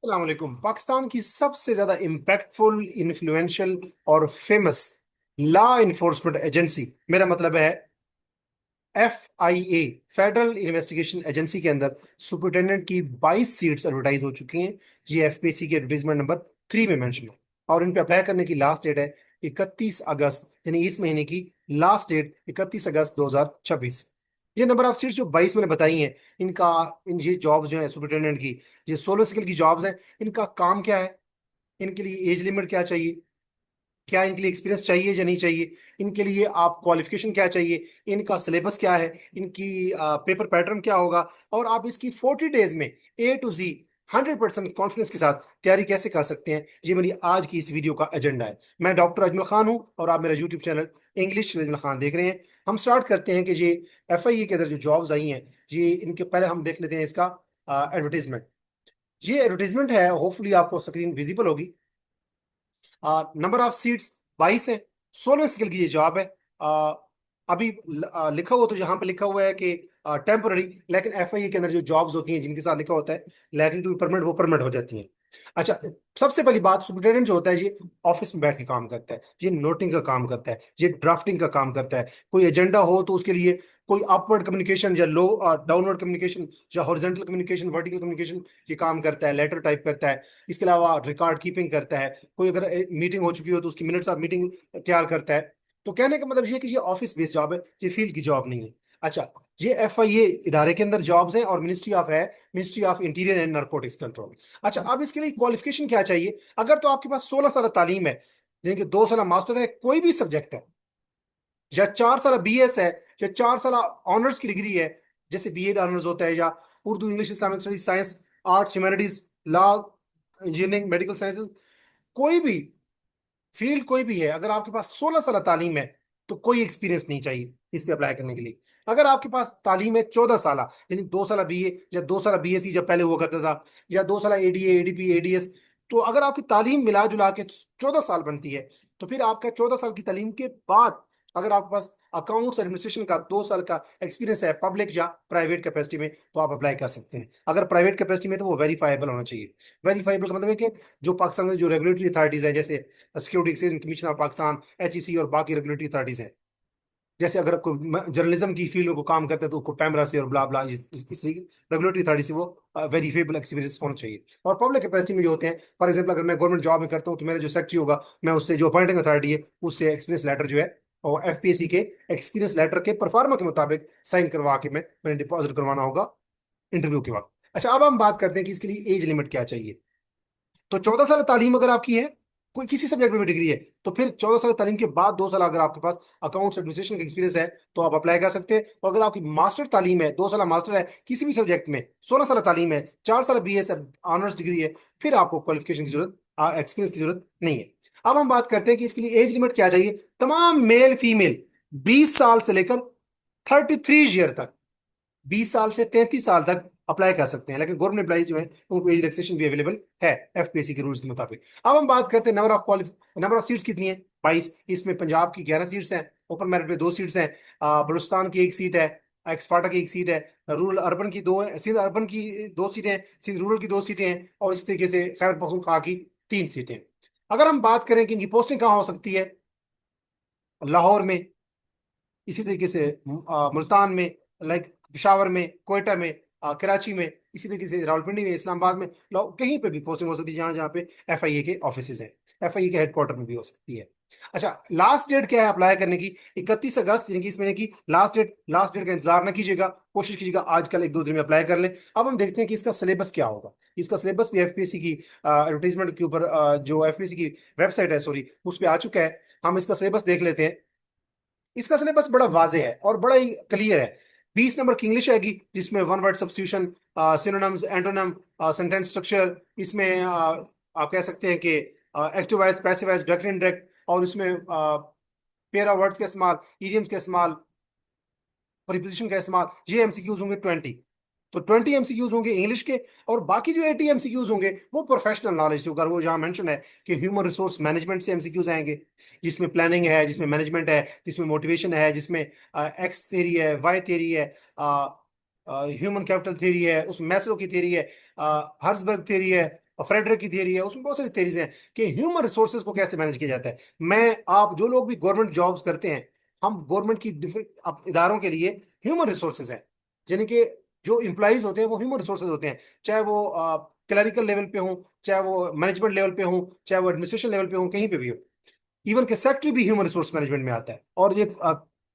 अस्सलाम पाकिस्तान की सबसे ज्यादा इम्पैक्टफुल, इन्फ्लुएंशियल और फेमस लॉ इन्फोर्समेंट एजेंसी, मेरा मतलब है FIA, फेडरल इन्वेस्टिगेशन एजेंसी के अंदर सुपरिटेंडेंट की 22 सीट्स एडवर्टाइज हो चुकी हैं। ये FPSC के एडवर्टाइजमेंट नंबर 3 में मेंशन है और इन पे अप्लाई करने की लास्ट डेट है 31 अगस्त, यानी इस महीने की लास्ट डेट 31 अगस्त 2026। ये नंबर ऑफ सीट्स जो 22 मैंने बताई हैं, इनका इन ये जॉब्स जो है सुपरिटेंडेंट की, ये 16 स्किल की जॉब्स हैं। इनका काम क्या है, इनके लिए एज लिमिट क्या चाहिए, क्या इनके लिए एक्सपीरियंस चाहिए या नहीं चाहिए, इनके लिए आप क्वालिफिकेशन क्या चाहिए, इनका सिलेबस क्या है, इनकी पेपर पैटर्न क्या होगा, और आप इसकी 40 डेज में A to Z 100% कॉन्फिडेंस के साथ तैयारी कैसे कर सकते हैं। ये मेरी आज की इस वीडियो का एजेंडा है। मैं डॉक्टर अजमल खान हूं और आप मेरा YouTube channel English with Ajmal Khan देख रहे हैं। हम स्टार्ट करते हैं कि ये FIA के अंदर जो जॉब्स आई हैं, ये इनके पहले हम देख लेते हैं इसका एडवर्टीजमेंट। ये एडवर्टीजमेंट है, होपफुली आपको स्क्रीन विजिबल होगी। नंबर ऑफ सीट्स 22 है, 16 स्किल की ये जॉब है। आ, अभी लिखा हुआ तो यहाँ पे लिखा हुआ है कि टेम्पररी, लेकिन FIA के अंदर जो जॉब्स होती हैं जिनके साथ लिखा होता है लाइकली टू बी परमानेंट, वो परमानेंट हो जाती हैं। अच्छा, सबसे पहली बात, सुपरिटेंडेंट जो होता है ये ऑफिस में बैठ के काम करता है, ये नोटिंग का काम करता है, ये ड्राफ्टिंग का काम करता है। कोई एजेंडा हो तो उसके लिए कोई अपवर्ड कम्युनिकेशन या लो डाउनवर्ड कम्युनिकेशन या हॉरिजॉन्टल कम्युनिकेशन, वर्टिकल कम्युनिकेशन, ये काम करता है। लेटर टाइप करता है, इसके अलावा रिकॉर्ड कीपिंग करता है। कोई अगर मीटिंग हो चुकी हो तो उसकी मिनट्स ऑफ मीटिंग तैयार करता है। तो कहने का मतलब ये है कि ये ऑफिस बेस्ड जॉब है, ये फील्ड की जॉब नहीं है। अच्छा, ये FIA इदारे के अंदर जॉब्स हैं और ministry of interior and narcotics control. अच्छा, अब इसके लिए क्वालिफिकेशन क्या चाहिए। अगर तो आपके पास 16 साल तालीम है, यानी कि 2 साल मास्टर है कोई भी सब्जेक्ट है, या 4 साल BS है, या 4 साल ऑनर्स की डिग्री है, जैसे B.Ed ऑनर्स होता है, या Urdu, English, Islamic studies, science, arts, humanities, law, engineering, medical sciences, कोई भी फील्ड कोई भी है, अगर आपके पास 16 साल तालीम है तो कोई एक्सपीरियंस नहीं चाहिए इस पे अप्लाई करने के लिए। अगर आपके पास तालीम है 14 साल, यानी 2 साल BA या 2 साल BSc जब पहले हुआ करता था, या 2 साल ADA, ADP, ADS, तो अगर आपकी तालीम मिला जुला के 14 साल बनती है, तो फिर आपका 14 साल की तालीम के बाद अगर आपके पास अकाउंट्स एडमिनिस्ट्रेशन का 2 साल का एक्सपीरियंस है पब्लिक या प्राइवेट कैपेसिटी में, तो आप अप्लाई कर सकते हैं। अगर प्राइवेट कैपेसिटी में तो वो वेरीफाइबल होना चाहिए। वेरीफाइबल का मतलब है कि जो पाकिस्तान में जो रेगुलेटरी अथॉरिटीज है, जैसे security exchange commission of Pakistan, HEC और बाकी रेगुलेटरी अथॉरिटीज हैं, जैसे अगर कोई जर्नलिज्म की फील्ड में को काम करते हैं तो उसको पैमरा से और ब्ला ब्ला इस रेगुलेटरी अथॉरिटी से वो वेरीफेबल एक्सपीरियंस होना चाहिए। और पब्लिक कैपेसिटी में जो होते हैं, फॉर एग्जाम्पल अगर मैं गवर्नमेंट जॉब में करता हूँ तो मेरा जो सेक्रेटरी होगा, मैं उससे जो अपॉइंटिंग अथॉरिटी है उससे एक्सपीरियंस लेटर जो है, और FPSC के एक्सपीरियंस लेटर के परफॉर्मा के मुताबिक साइन करवा के मैंने डिपॉजिट करवाना होगा इंटरव्यू के बाद। अच्छा, अब हम बात करते हैं कि इसके लिए एज लिमिट क्या चाहिए। तो 14 साल तालीम अगर आपकी है, कोई किसी सब्जेक्ट में भी डिग्री है, तो फिर 14 साल तालीम के बाद 2 साल अगर आपके पास अकाउंट्स एडमिनिस्ट्रेशन का एक्सपीरियंस है तो आप अप्लाई कर सकते हैं। और अगर आपकी मास्टर तालीम है, 2 साल मास्टर है किसी भी सब्जेक्ट में, 16 साल तालीम है, 4 साल BS ऑनर्स डिग्री है, फिर आपको क्वालिफिकेशन की जरूरत, एक्सपीरियंस की जरूरत नहीं है। अब हम बात करते हैं कि इसके लिए एज लिमिट क्या चाहिए। तमाम मेल फीमेल 20 साल से लेकर 33 ईयर तक, 20 साल से 33 साल तक अप्लाई कर सकते हैं, लेकिन गवर्नमेंट एम्प्लॉइज जो है उनको एज रिलैक्सेशन भी अवेलेबल है FPSC के रूल्स के मुताबिक। अब हम बात करते हैं नंबर ऑफ सीट्स कितनी है, 22। इसमें पंजाब की 11 सीट्स हैं, ओपन मेरिट पे 2 सीट्स हैं, बलूचिस्तान की 1 सीट है, एक्सपार्टा की 1 सीट है, रूरल अर्बन की 2 है, सिंध अर्बन की 2 सीटें हैं, सिंध रूरल की 2 सीटें हैं, और इस तरीके से खैबर पख्तूनख्वा की 3 सीटें। अगर हम बात करें कि इनकी पोस्टिंग कहाँ हो सकती है, लाहौर में, इसी तरीके से मुल्तान में, लाइक पिशावर में, कोयटा में, कराची में, इसी तरीके से रावलपिंडी में, इस्लामाबाद में, कहीं पे भी पोस्टिंग हो सकती है जहाँ जहाँ पे FIA के ऑफिस हैं। FIA के हेडक्वार्टर में भी हो सकती है। अच्छा, लास्ट डेट क्या है अप्लाई करने की, 31 अगस्त, यानी कि इस महीने की लास्ट डेट। लास्ट डेट का इंतजार ना कीजिएगा, कोशिश कीजिएगा आजकल 1-2 दिन में अप्लाई कर लें। अब हम देखते हैं कि इसका सिलेबस क्या होगा। इसका सिलेबस भी FPSC की एडवर्टीजमेंट के ऊपर, जो FPSC की वेबसाइट है, सॉरी, उस पर आ चुका है। हम इसका सिलेबस देख लेते हैं। इसका सिलेबस बड़ा वाजे है और बड़ा ही क्लियर है। 20 नंबर की इंग्लिश आएगी, जिसमें one word substitution, synonyms, antonym, sentence structure, इसमें आप कह सकते हैं कि active voice, passive voice, direct indirect, और इसमें पेयर ऑफ वर्ड्स का इस्तेमाल, इडियम्स का इस्तेमाल, प्रीपोजिशन का इस्तेमाल, ये MCQs होंगे 20। तो 20 MCQs होंगे इंग्लिश के, और बाकी जो 80 MCQs होंगे वो प्रोफेशनल नॉलेज से होगा। वो जहाँ मेंशन है कि ह्यूमन रिसोर्स मैनेजमेंट से MCQs आएंगे, जिसमें प्लानिंग है, जिसमें मैनेजमेंट है, जिसमें मोटिवेशन है, जिसमें X थेरी है, Y थेरी है, ह्यूमन कैपिटल थेरी है, उसमें मैस्लो की थेरी है, हर्सबर्ग थेरी है, और फ्रेडरिक की थियरी है, उसमें बहुत सारी थियरीज हैं कि ह्यूमन रिसोर्सेज को कैसे मैनेज किया जाता है। मैं आप जो लोग भी गवर्नमेंट जॉब्स करते हैं, हम गवर्नमेंट की डिफरेंट इदारों के लिए ह्यूमन रिसोर्सेज हैं, यानी कि जो इम्प्लॉइज होते हैं वो ह्यूमन रिसोर्सेज होते हैं, चाहे वो क्लरिकल लेवल पे हो, चाहे वो मैनेजमेंट लेवल पे हो, चाहे वो एडमिनिस्ट्रेशन लेवल पे हो, कहीं पे भी हो। इवन के सेक्रेटरी भी ह्यूमन रिसोर्स मैनेजमेंट में आता है, और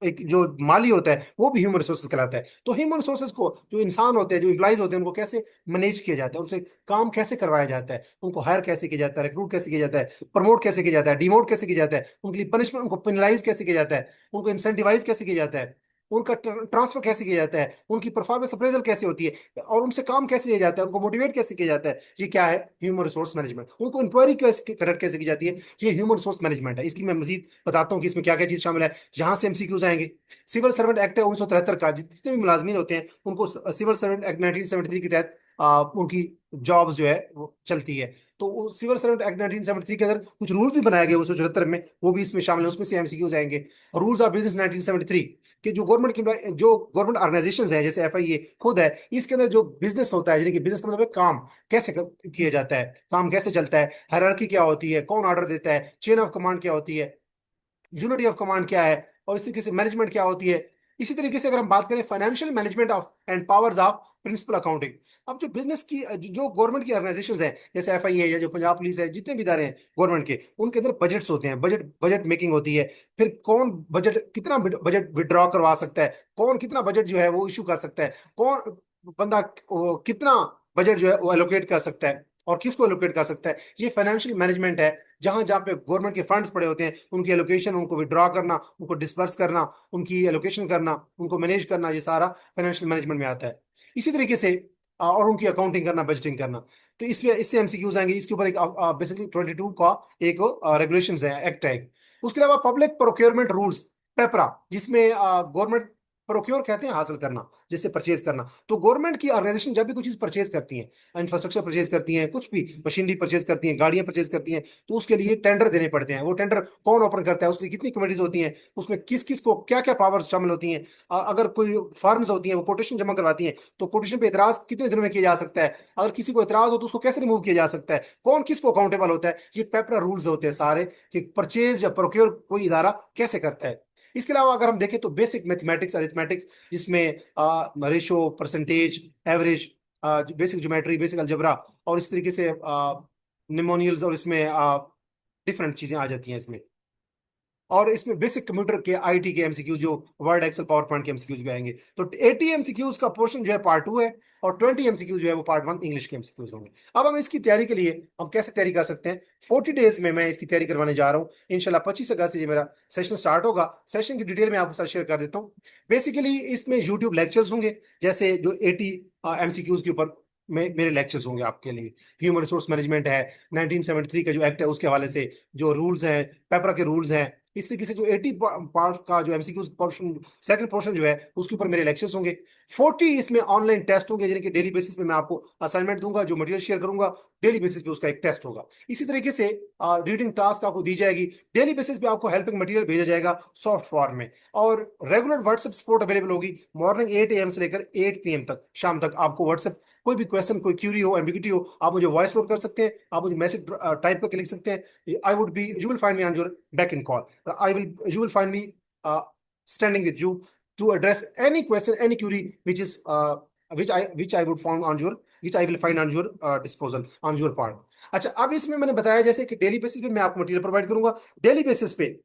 एक जो माली होता है वो भी ह्यूमन रिसोर्सेज कहलाता है। तो ह्यूमन रिसोर्सेज को, जो इंसान होते हैं, जो इम्प्लाइज होते हैं, उनको कैसे मैनेज किया जाता है, उनसे काम कैसे करवाया जाता है, उनको हायर कैसे किया जाता है, रिक्रूट कैसे किया जाता है, प्रमोट कैसे किया जाता है, डिमोट कैसे किया जाता है, उनके लिए पनिशमेंट, उनको पेनलाइज कैसे किया जाता है, उनको इंसेंटिवाइज कैसे किया जाता है, उनका ट्रांसफर कैसे किया जाता है, उनकी परफॉर्मेंस अप्रेजल कैसे होती है, और उनसे काम कैसे लिया जाता है, उनको मोटिवेट कैसे किया जाता है, ये क्या है? Human resource management. उनको इंक्वायरी कैसे कंडक्ट कैसे की जाती है, ये ह्यूमन रिसोर्स मैनेजमेंट है। इसकी मैं मजीद बताता हूँ कि इसमें क्या क्या चीज शामिल है। यहाँ से एमसीक्यूज आएंगे। सिविल सर्वेंट एक्ट है 1973 का, जितने भी मुलाजमीन होते हैं उनको सिविल सर्वेंट एक्ट 1973 के तहत उनकी जॉब्स जो है वो चलती है। तो सिविल सर्वेंट एक्ट 1973 के अंदर कुछ रूल भी बनाए गए 1974 में, वो भी इसमें शामिल है, उसमें से एमसीक्यूज आएंगे। रूल्स ऑफ बिजनेस 1973 कि जो गवर्नमेंट ऑर्गेनाइजेशंस हैं, जैसे एफआईए खुद है, इसके अंदर जो बिजनेस होता है, यानी कि बिजनेस का मतलब है काम कैसे किया जाता है, काम कैसे चलता है, हायरार्की क्या होती है, कौन ऑर्डर देता है, चेन ऑफ कमांड क्या होती है, यूनिटी ऑफ कमांड क्या है, और इस तरीके से मैनेजमेंट क्या होती है। इसी तरीके से अगर हम बात करें financial management of and powers of principal accounting. अब जो बिजनेस की जो गवर्नमेंट की ऑर्गेनाइजेशंस हैं, जैसे एफआईए है या जो पंजाब पुलिस है, जितने भी इदारे हैं गवर्नमेंट के, उनके अंदर बजट्स होते हैं, बजट बजट मेकिंग होती है। फिर कौन बजट कितना बजट विड्रॉ करवा सकता है, कौन कितना बजट जो है वो इशू कर सकता है, कौन बंदा कितना बजट जो है वो एलोकेट कर सकता है, और किसको एलोकेट कर सकता है, ये फाइनेंशियल मैनेजमेंट है। जहां जहां पे गवर्नमेंट के फंड्स पड़े होते हैं, उनकी एलोकेशन, उनको विड्रॉ करना, उनको डिस्पर्स करना, उनकी एलोकेशन करना, उनको मैनेज करना, ये सारा फाइनेंशियल मैनेजमेंट में आता है। इसी तरीके से और उनकी अकाउंटिंग करना, बजटिंग करना। तो इसमें इससे एमसीक्यूज आएंगे। इसके ऊपर एक बेसिकली 22 का एक रेगुलेशन है, एक्ट है। उसके अलावा पब्लिक प्रोक्योरमेंट रूल्स, पेपरा, जिसमें गवर्नमेंट प्रोक्योर कहते हैं हासिल करना, जिससे परचेज करना। तो गवर्नमेंट की ऑर्गेनाइजेशन जब भी कोई चीज परचेज करती है, इंफ्रास्ट्रक्चर परचेज करती हैं, कुछ भी मशीनरी परचेज करती हैं, गाड़ियां परचेज करती हैं, तो उसके लिए टेंडर देने पड़ते हैं। वो टेंडर कौन ओपन करता है, उसकी कितनी कमिटीज होती हैं, उसमें किस किस को क्या क्या पावर्स शामिल होती हैं। अगर कोई फर्म्स होती हैं वो कोटेशन जमा करवाती हैं, तो कोटेशन पे इतराज कितने दिनों में किया जा सकता है, अगर किसी को इतराज हो तो उसको कैसे रिमूव किया जा सकता है, कौन किसको अकाउंटेबल होता है, ये पेपरा रूल्स होते हैं सारे, कि परचेज या प्रोक्योर कोई इदारा कैसे करता है। इसके अलावा अगर हम देखें तो बेसिक मैथमेटिक्स, अरिथमेटिक्स, जिसमें ratio, percentage, average, basic geometry, basic algebra, और इस तरीके से निमोनियल्स, और इसमें डिफरेंट चीजें आ जाती हैं इसमें। और इसमें बेसिक कंप्यूटर के आईटी के एमसीक्यू, जो वर्ड एक्सेल पावर पॉइंट के एमसीक्यूज भी आएंगे। तो 80 एमसीक्यूज का पोर्शन जो है पार्ट 2 है, और 20 एमसीक्यूज जो है वो पार्ट 1 इंग्लिश के एमसीक्यूज होंगे। अब हम इसकी तैयारी के लिए हम कैसे तैयारी कर सकते हैं? 40 डेज में मैं इसकी तैयारी करवाने जा रहा हूँ इंशाल्लाह। 25 अगस्त से ये मेरा सेशन स्टार्ट होगा। सेशन की डिटेल मैं आपके साथ शेयर कर देता हूँ। बेसिकली इसमें यूट्यूब लेक्चर्स होंगे, जैसे जो 80 एमसीक्यूज के ऊपर मेरे लेक्चर्स होंगे आपके लिए। ह्यूमन रिसोर्स मैनेजमेंट है, 1973 का जो एक्ट है उसके हवाले से, जो रूल्स हैं, पेपरा के रूल्स हैं, इस तरीके से जो 80 पार्ट्स का जो एमसीक्यू पोर्शन, सेकंड पोर्शन जो है, उसके ऊपर मेरे लेक्चर्स होंगे। 40 इसमें ऑनलाइन टेस्ट होंगे, यानी कि डेली बेसिस पे मैं आपको असाइनमेंट दूंगा, जो मटेरियल शेयर करूंगा, डेली बेसिस पे उसका एक टेस्ट होगा। इसी तरीके से रीडिंग टास्क आपको दी जाएगी, डेली बेसिस पे आपको हेल्पिंग मटेरियल भेजा जाएगा सॉफ्ट फॉर्म में, और रेगुलर व्हाट्सएप सपोर्ट अवेलेबल होगी। मॉर्निंग 8 AM से लेकर 8 PM तक, शाम तक आपको व्हाट्सएप, कोई भी क्वेश्चन, कोई क्यूरी हो, एम्बिग्यूटी हो, आप मुझे वॉइस नोट कर सकते हैं, आप मुझे मैसेज टाइप करके लिख सकते हैं। I would be you will find me on your back in call. You will find me standing with you to address any question, any query which is which I would find on your which I will find on your disposal, on your part. अच्छा, अब इसमें मैंने बताया जैसे कि daily basis पे मैं आपको मटेरियल प्रोवाइड करूंगा, डेली बेसिस पे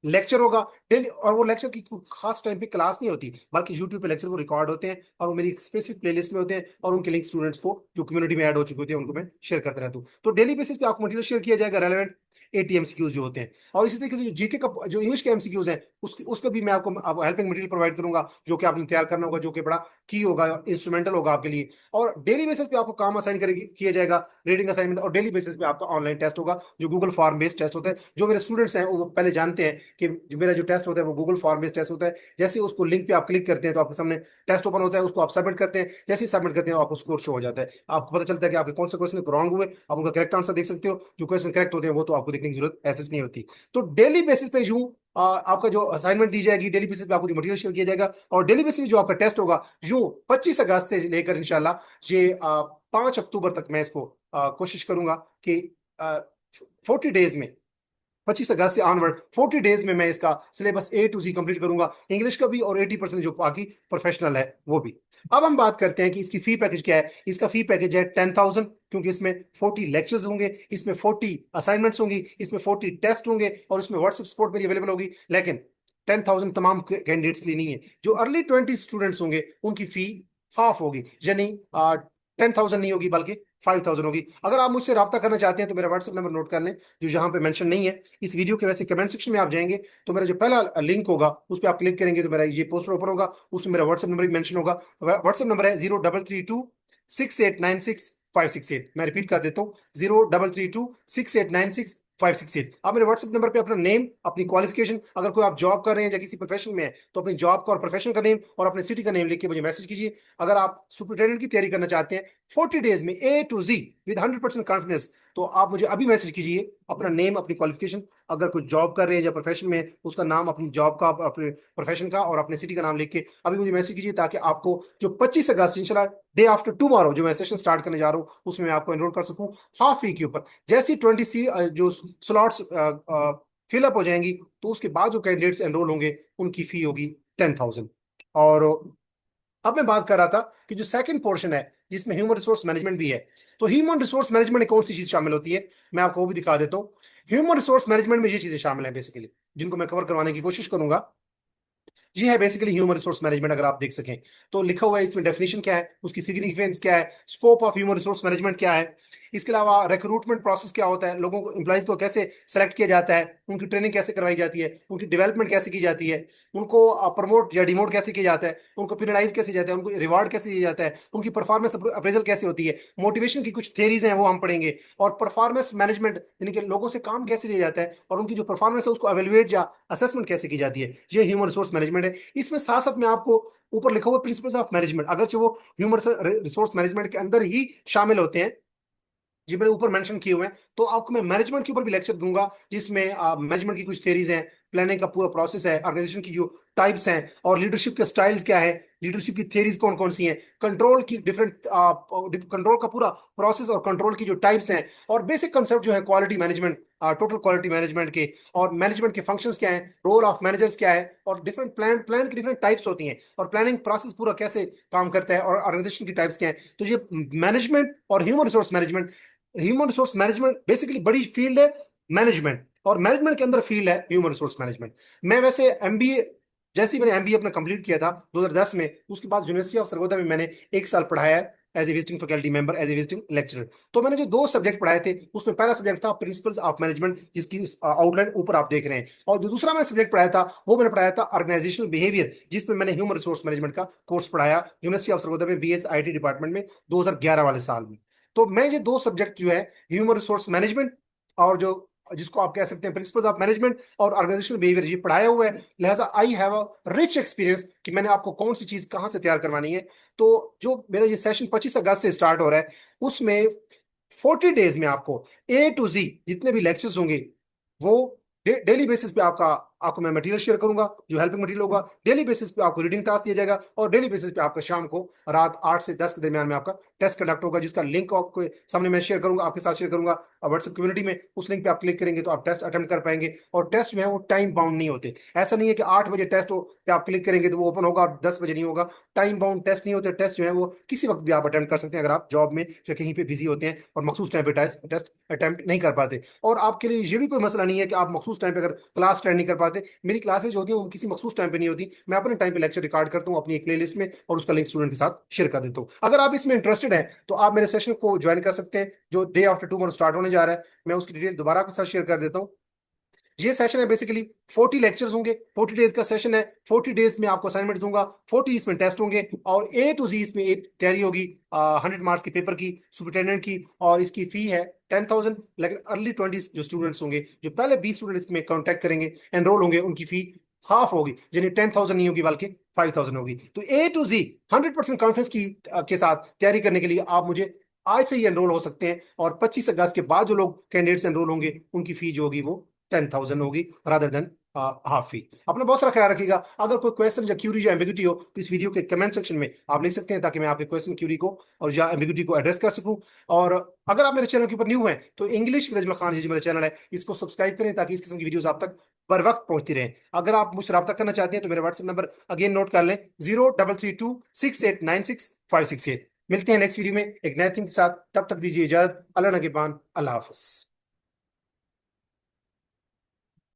लेक्चर होगा डेली। और वो लेक्चर की कोई खास टाइम पे क्लास नहीं होती, बल्कि यूट्यूब पे लेक्चर वो रिकॉर्ड होते हैं, और वो मेरी स्पेसिफिक प्लेलिस्ट में होते हैं, और उनके लिंक स्टूडेंट्स को जो कम्युनिटी में ऐड हो चुके होते हैं उनको मैं शेयर करता रहता हूँ। तो डेली बेसिस पे आपको मटेरियल शेयर किया जाएगा, रेलेवेंट 80 एमसीक्यूज जो होते हैं। और इसी तरीके से जो जीके का, जो इंग्लिश के एमसीक्यूज हैं, उसका भी मैं आपको हेल्पिंग मटेरियल प्रोवाइड करूंगा, जो कि आपने तैयार करना होगा, जो कि बड़ा की होगा, इंस्ट्रूमेंटल होगा आपके लिए। और डेली बेसिस पे आपको काम असाइन करेगी किया जाएगा, रीडिंग असाइनमेंट, और डेली बेसिस पे आपका ऑनलाइन टेस्ट होगा, जो गूगल फॉर्म बेस्ड टेस्ट होता है। जो मेरे स्टूडेंट्स हैं वो पहले जानते हैं कि जो मेरा जो टेस्ट होता है वो गूगल फॉर्म बेस्ड टेस्ट होता है। जैसे ही उसको लिंक पे आप क्लिक करते हैं तो आपके सामने टेस्ट ओपन होता है, उसको आप सबमिट करते हैं। जैसे ही सबमिट करते हैं आपको स्कोर शो हो जाता है, आपको पता चलता है कि आपके कौन से क्वेश्चन रॉन्ग हुए, आप उनका करेक्ट आंसर देख सकते हो, जो क्वेश्चन करेक्ट होते हैं वो तो आपको दिखाई देखने की जरूरत ऐसे नहीं होती। तो डेली बेसिस पे यूं आपका जो असाइनमेंट दी जाएगी, डेली बेसिस पे आपको जो मटेरियल शेयर किया जाएगा, और डेली बेसिस पे जो आपका टेस्ट होगा, यूं 25 अगस्त से लेकर इंशाल्लाह ये 5 अक्टूबर तक मैं इसको कोशिश करूंगा कि 40 डेज में, 25 अगस्त से ऑनवर्ड 40 डेज में मैं इसका syllabus A to Z complete करूंगा, इंग्लिश का भी और 80% जो बाकी प्रोफेशनल है वो भी। अब हम बात करते हैं कि इसकी फी पैकेज क्या है। इसका फी पैकेज है 10,000, क्योंकि इसमें 40 लेक्चर्स होंगे, इसमें 40 असाइनमेंट्स होंगी, इसमें 40 टेस्ट होंगे, और इसमें व्हाट्सएप सपोर्ट मेरी अवेलेबल होगी। लेकिन 10,000 तमाम कैंडिडेट्स के लिए नहीं है। जो अर्ली 20 स्टूडेंट्स होंगे उनकी फी हाफ होगी, यानी 10,000 नहीं होगी बल्कि 5,000 होगी। अगर आप मुझसे रब्ता करना चाहते हैं तो मेरा व्हाट्सएप नंबर नोट कर लें, जो यहाँ पे मेंशन नहीं है इस वीडियो के। वैसे कमेंट सेक्शन में आप जाएंगे तो मेरा जो पहला लिंक होगा उस पर आप क्लिक करेंगे तो मेरा ये पोस्टर ओपन होगा, उसमें मेरा व्हाट्सएप नंबर भी मेंशन होगा। व्हाट्सएप नंबर है 03326896 568। मैं रिपीट कर देता हूँ, 03326896 568। आप मेरे व्हाट्सएप नंबर पे अपना नेम, अपनी क्वालिफिकेशन, अगर कोई आप जॉब कर रहे हैं या किसी प्रोफेशन में है तो अपनी जॉब का और प्रोफेशन का नेम और अपने सिटी का नेम लिख के मुझे मैसेज कीजिए। अगर आप सुपरिटेंडेंट की तैयारी करना चाहते हैं 40 डेज में A to Z with 100% confidence, तो आप मुझे अभी मैसेज कीजिए, अपना नेम, अपनी क्वालिफिकेशन, अगर कुछ जॉब कर रहे हैं या प्रोफेशन में है, उसका नाम, अपनी जॉब का, अपने प्रोफेशन का और अपने सिटी का नाम लिख के अभी मुझे मैसेज कीजिए, ताकि आपको जो 25 अगस्त इंशाल्लाह डे आफ्टर टुमारो जो मैं सेशन स्टार्ट करने जा रहा हूँ उसमें मैं आपको एनरोल कर सकूं हाफ फी के ऊपर। जैसी 20 जो स्लॉट्स फिलअप हो जाएंगी तो उसके बाद जो कैंडिडेट्स एनरोल होंगे उनकी फी होगी 10,000। और अब मैं बात कर रहा था कि जो सेकंड पोर्शन है जिसमें ह्यूमन रिसोर्स मैनेजमेंट भी है, तो ह्यूमन रिसोर्स मैनेजमेंट में कौन सी चीज शामिल होती है मैं आपको वो भी दिखा देता हूँ। ह्यूमन रिसोर्स मैनेजमेंट में ये चीजें शामिल है बेसिकली, जिनको मैं कवर करवाने की कोशिश करूंगा। ये है बेसिकली ह्यूमन रिसोर्स मैनेजमेंट। अगर आप देख सकें तो लिखा हुआ है इसमें, डेफिनेशन क्या है, उसकी सिग्निफिकेंस क्या है, scope of human resource management क्या है, इसके अलावा रिक्रूटमेंट प्रोसेस क्या होता है, लोगों को, एम्प्लॉइज को कैसे सेलेक्ट किया जाता है, उनकी ट्रेनिंग कैसे करवाई जाती है, उनकी डेवलपमेंट कैसे की जाती है, उनको प्रमोट या डिमोट कैसे किया जाता है, उनको पिनलाइज कैसे किया जाता है, उनको रिवार्ड कैसे दिया जाता है, उनकी परफॉर्मेंस अप्रेजल कैसे होती है, मोटिवेशन की कुछ थेरीज हैं वो हम पढ़ेंगे, और परफॉर्मेंस मैनेजमेंट यानी कि लोगों से काम कैसे लिया जाता है और उनकी जो परफॉर्मेंस है उसको एवेल्युएट या असेसमेंट कैसे की जाती है, ये ह्यूमन रिसोर्स मैनेजमेंट है। इसमें साथ साथ में आपको ऊपर लिखा हुआ प्रिंसिपल्स ऑफ मैनेजमेंट, अगरचे वो ह्यूमन रिसोर्स मैनेजमेंट के अंदर ही शामिल होते हैं, जी मैंने ऊपर मेंशन किए हुए हैं, तो आपको मैं मैनेजमेंट के ऊपर भी लेक्चर दूंगा, जिसमें मैनेजमेंट की कुछ थ्योरीज हैं, प्लानिंग का पूरा प्रोसेस है, ऑर्गेनाइजेशन की जो टाइप्स हैं, और लीडरशिप के स्टाइल्स क्या है, लीडरशिप की थ्योरीज कौन कौन सी हैं, कंट्रोल की डिफरेंट, कंट्रोल का पूरा प्रोसेस और कंट्रोल की जो टाइप्स हैं, और बेसिक कंसेप्ट जो है quality management, total quality management के, और मैनेजमेंट के फंक्शंस क्या हैं, रोल ऑफ मैनेजर्स क्या है, और डिफरेंट प्लान की डिफरेंट टाइप्स होती हैं, और प्लानिंग प्रोसेस पूरा कैसे काम करता है, और ऑर्गेनाइजेशन की टाइप्स क्या है। तो ये मैनेजमेंट और human resource management, human resource management basically बड़ी फील्ड है मैनेजमेंट, और मैनेजमेंट के अंदर फील्ड है ह्यूमन रिसोर्स मैनेजमेंट। मैं वैसे एमबीए, जैसे ही मैंने एमबीए अपना कंप्लीट किया था 2010 में, उसके बाद यूनिवर्सिटी ऑफ सरगोदा में मैंने 1 साल पढ़ाया है as a visiting faculty member, as a visiting lecturer. तो मैंने जो 2 सब्जेक्ट पढ़ाए थे उसमें पहला सब्जेक्ट था प्रिंसिपल्स ऑफ मैनेजमेंट, जिसकी आउटलाइन ऊपर आप देख रहे हैं, और जो दूसरा मैंने सब्जेक्ट पढ़ाया था वो मैंने पढ़ाया था ऑर्गेनाइजेशनल बिहेवियर, जिसमें मैंने ह्यूमन रिसोर्स मैनेजमेंट का कोर्स पढ़ाया यूनिवर्सिटी ऑफ सरगोदा में BSIT डिपार्टमेंट में 2011 वाले साल में। तो मैं ये 2 सब्जेक्ट जो है, ह्यूमन रिसोर्स मैनेजमेंट और जो जिसको आप कह सकते हैं प्रिंसिपल्स ऑफ मैनेजमेंट और ऑर्गेनाइजेशनल बिहेवियर, ये पढ़ाया हुआ है, लिहाजा I have a rich experience कि मैंने आपको कौन सी चीज कहां से तैयार करवानी है। तो जो मेरा ये सेशन 25 अगस्त से स्टार्ट हो रहा है उसमें 40 डेज में आपको A to Z जितने भी लेक्चर्स होंगे वो डेली बेसिस पे आपको मैं मटेरियल शेयर करूंगा, जो हेल्पिंग मटेरियल होगा, डेली बेसिस पे आपको रीडिंग टास्क दिया जाएगा, और डेली बेसिस पे आपका शाम को रात 8 से 10 के दरमियान में आपका टेस्ट कंडक्ट होगा, जिसका लिंक आपको सामने मैं शेयर करूंगा, आपके साथ शेयर करूंगा व्हाट्सएप कम्युनिटी में। उस लिंक पे आप क्लिक करेंगे तो आप टेस्ट अटेम्प्ट कर पाएंगे, और टेस्ट जो है वो टाइम बाउंड नहीं होते। ऐसा नहीं है कि 8 बजे टेस्ट हो पे आप क्लिक करेंगे तो वो ओपन होगा और 10 बजे नहीं होगा। टाइम बाउंड टेस्ट नहीं होते, टेस्ट जो है वो किसी वक्त भी आप अटेम्प्ट कर सकते हैं, अगर आप जॉब में या कहीं पे बिजी होते हैं और मखसूस टाइम पे टेस्ट अटेम्प्ट नहीं कर पाते। और आपके लिए ये भी कोई मसला नहीं है कि आप मखसूस टाइम पे अगर क्लास अटेंड नहीं कर पाते, मेरी क्लासेज होती हैं वो किसी मखसूस टाइम पे नहीं होती, मैं अपने टाइम पे लेक्चर रिकॉर्ड करता हूँ अपनी एक प्लेलिस्ट में, और उसका लिंक स्टूडेंट के साथ शेयर कर देता हूँ। अगर आप इसमें इंटरेस्टेड हैं तो आप मेरे सेशन को ज्वाइन कर सकते हैं, जो डे आफ्टर टुमारो स्टार्ट होने जा रहा है। मैं उसकी डिटेल दोबारा आपके साथ शेयर कर देता हूँ। ये सेशन है बेसिकली 40 लेक्चर्स होंगे, 40 डेज का सेशन है, 40 डेज में आपको असाइनमेंट दूंगा, 40 इसमें टेस्ट होंगे, और A to Z इसमें एक तैयारी होगी 100 मार्क्स के पेपर की, सुपरिटेंडेंट की, और इसकी फी है 10,000। लेकिन अर्ली 20 जो स्टूडेंट्स होंगे, जो पहले 20 स्टूडेंट इसमें कॉन्टैक्ट करेंगे, एनरोल होंगे, उनकी फी हाफ होगी, यानी 10,000 नहीं होगी बल्कि 5,000 होगी। तो A to Z 100% कॉन्फिडेंस के साथ तैयारी करने के लिए आप मुझे आज से ही एनरोल हो सकते हैं, और 25 अगस्त के बाद जो लोग कैंडिडेट्स एनरोल होंगे उनकी फी जो होगी वो 10,000 होगी, रादर देन हाफ फी। अपना बहुत सारा ख्याल रखिएगा। अगर कोई क्वेश्चन या क्यूरी या एम्बिग्यूटी हो तो इस वीडियो के कमेंट सेक्शन में आप लिख सकते हैं, ताकि मैं आपके क्वेश्चन क्यूरी को और या एम्बिग्यूटी को एड्रेस कर सकूं। और अगर आप मेरे चैनल के ऊपर न्यू हैं तो इंग्लिश विद अजमल खान, ये जो मेरा चैनल है, इसको सब्सक्राइब करें, ताकि इस किस्म की वीडियोस आप तक बर वक्त पहुंचती रहें। अगर आप मुझसे रब्ता करना चाहते हैं तो मेरा व्हाट्सएप नंबर अगेन नोट कर लें, 03326896 568। मिलते हैं नेक्स्ट वीडियो में एक नए थीम के साथ। तब तक दीजिए इजाजत। अल्लाह नगेबान, अल्लाह हाफिज।